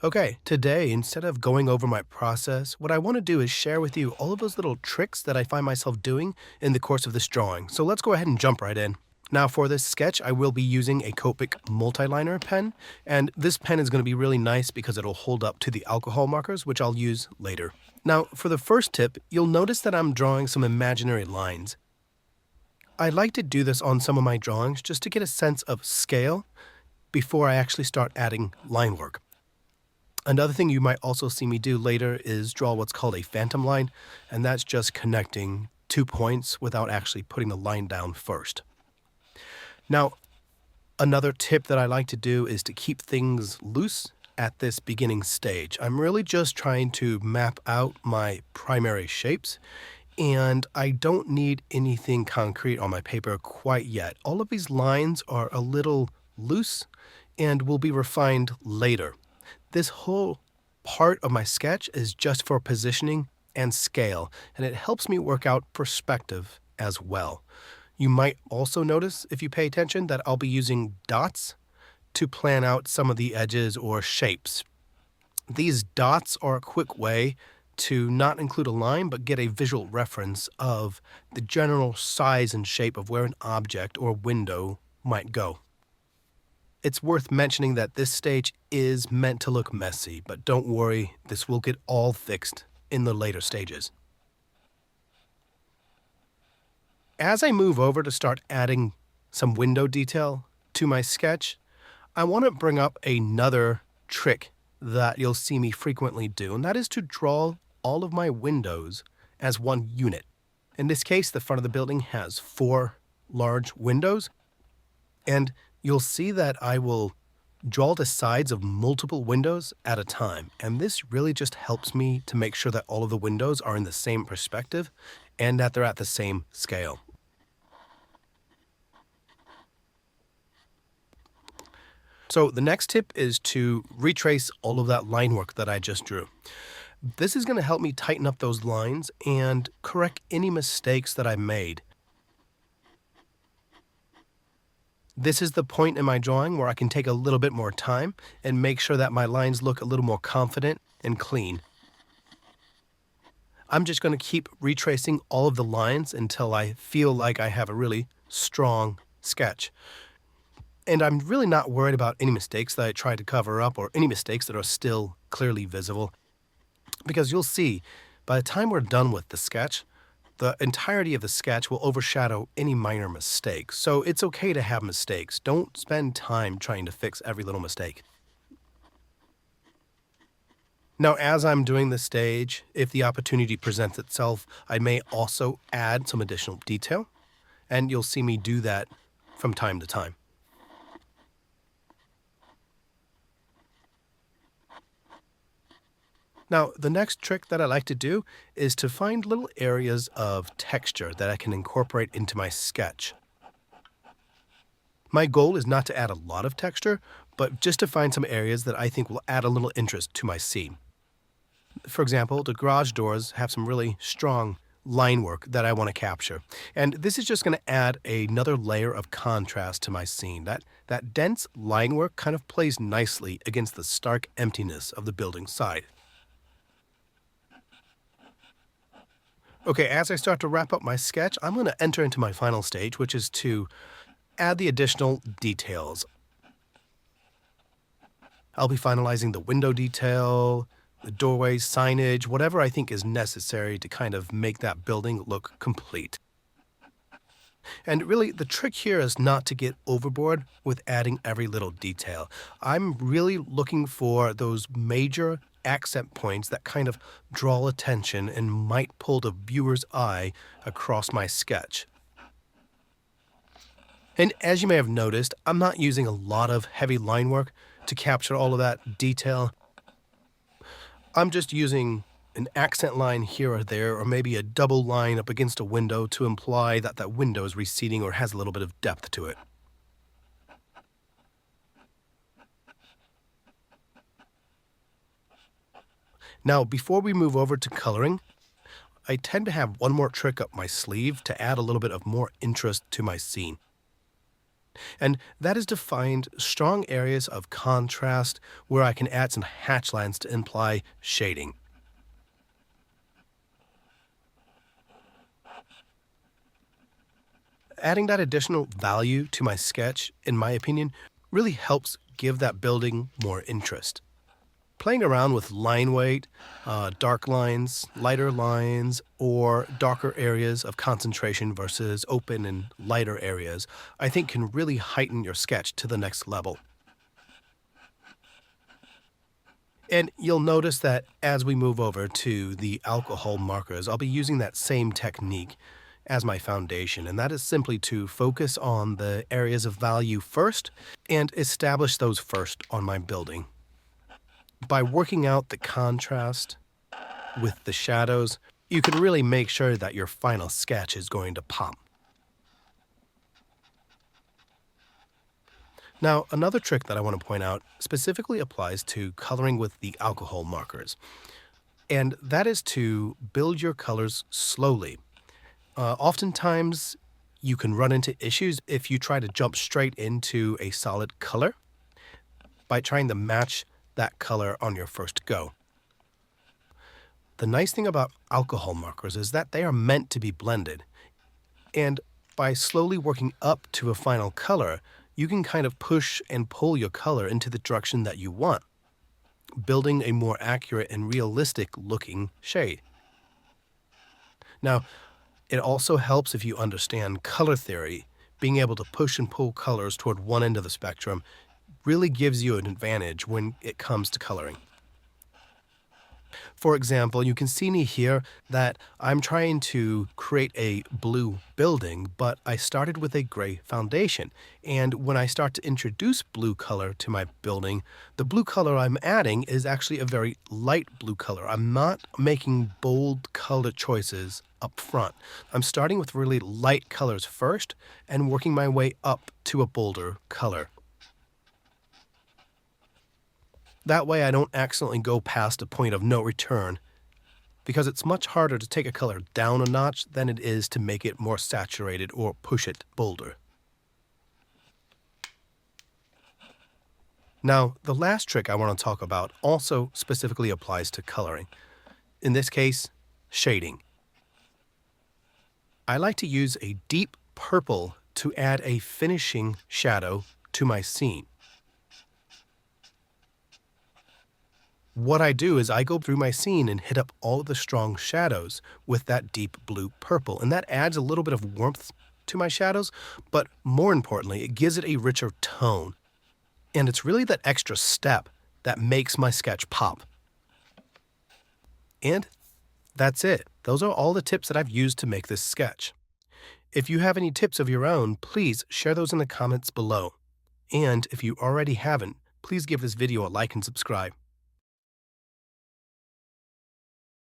Okay, today, instead of going over my process, what I want to do is share with you all of those little tricks that I find myself doing in the course of this drawing. So let's go ahead and jump right in. Now for this sketch, I will be using a Copic multiliner pen, and this pen is going to be really nice because it'll hold up to the alcohol markers, which I'll use later. Now for the first tip, you'll notice that I'm drawing some imaginary lines. I like to do this on some of my drawings just to get a sense of scale before I actually start adding line work. Another thing you might also see me do later is draw what's called a phantom line, and that's just connecting 2 points without actually putting the line down first. Now, another tip that I like to do is to keep things loose at this beginning stage. I'm really just trying to map out my primary shapes, and I don't need anything concrete on my paper quite yet. All of these lines are a little loose and will be refined later. This whole part of my sketch is just for positioning and scale, and it helps me work out perspective as well. You might also notice, if you pay attention, that I'll be using dots to plan out some of the edges or shapes. These dots are a quick way to not include a line, but get a visual reference of the general size and shape of where an object or window might go. It's worth mentioning that this stage is meant to look messy, but don't worry, this will get all fixed in the later stages. As I move over to start adding some window detail to my sketch, I want to bring up another trick that you'll see me frequently do, and that is to draw all of my windows as one unit. In this case, the front of the building has 4 large windows, and you'll see that I will draw the sides of multiple windows at a time, and this really just helps me to make sure that all of the windows are in the same perspective and that they're at the same scale. So the next tip is to retrace all of that line work that I just drew. This is going to help me tighten up those lines and correct any mistakes that I made. This is the point in my drawing where I can take a little bit more time and make sure that my lines look a little more confident and clean. I'm just going to keep retracing all of the lines until I feel like I have a really strong sketch. And I'm really not worried about any mistakes that I try to cover up or any mistakes that are still clearly visible, because you'll see by the time we're done with the sketch, the entirety of the sketch will overshadow any minor mistakes. So it's okay to have mistakes. Don't spend time trying to fix every little mistake. Now, as I'm doing this stage, if the opportunity presents itself, I may also add some additional detail, and you'll see me do that from time to time. Now, the next trick that I like to do is to find little areas of texture that I can incorporate into my sketch. My goal is not to add a lot of texture, but just to find some areas that I think will add a little interest to my scene. For example, the garage doors have some really strong line work that I want to capture, and this is just going to add another layer of contrast to my scene. That dense line work kind of plays nicely against the stark emptiness of the building side. Okay, as I start to wrap up my sketch, I'm going to enter into my final stage, which is to add the additional details. I'll be finalizing the window detail, the doorway, signage, whatever I think is necessary to kind of make that building look complete. And really, the trick here is not to get overboard with adding every little detail. I'm really looking for those major accent points that kind of draw attention and might pull the viewer's eye across my sketch. And as you may have noticed, I'm not using a lot of heavy line work to capture all of that detail. I'm just using an accent line here or there, or maybe a double line up against a window to imply that that window is receding or has a little bit of depth to it. Now, before we move over to coloring, I tend to have one more trick up my sleeve to add a little bit of more interest to my scene. And that is to find strong areas of contrast where I can add some hatch lines to imply shading. Adding that additional value to my sketch, in my opinion, really helps give that building more interest. Playing around with line weight, dark lines, lighter lines, or darker areas of concentration versus open and lighter areas, I think can really heighten your sketch to the next level. And you'll notice that as we move over to the alcohol markers, I'll be using that same technique as my foundation, and that is simply to focus on the areas of value first and establish those first on my building. By working out the contrast with the shadows, you can really make sure that your final sketch is going to pop. Now, another trick that I want to point out specifically applies to coloring with the alcohol markers, and that is to build your colors slowly. Oftentimes, you can run into issues if you try to jump straight into a solid color by trying to match that color on your first go. The nice thing about alcohol markers is that they are meant to be blended, and by slowly working up to a final color, you can kind of push and pull your color into the direction that you want, building a more accurate and realistic looking shade. Now, it also helps if you understand color theory. Being able to push and pull colors toward one end of the spectrum really gives you an advantage when it comes to coloring. For example, you can see me here that I'm trying to create a blue building, but I started with a gray foundation. And when I start to introduce blue color to my building, the blue color I'm adding is actually a very light blue color. I'm not making bold color choices up front. I'm starting with really light colors first and working my way up to a bolder color. That way I don't accidentally go past a point of no return, because it's much harder to take a color down a notch than it is to make it more saturated or push it bolder. Now, the last trick I want to talk about also specifically applies to coloring. In this case, shading. I like to use a deep purple to add a finishing shadow to my scene. What I do is I go through my scene and hit up all of the strong shadows with that deep blue purple, and that adds a little bit of warmth to my shadows, but more importantly, it gives it a richer tone. And it's really that extra step that makes my sketch pop. And that's it. Those are all the tips that I've used to make this sketch. If you have any tips of your own, please share those in the comments below. And if you already haven't, please give this video a like and subscribe.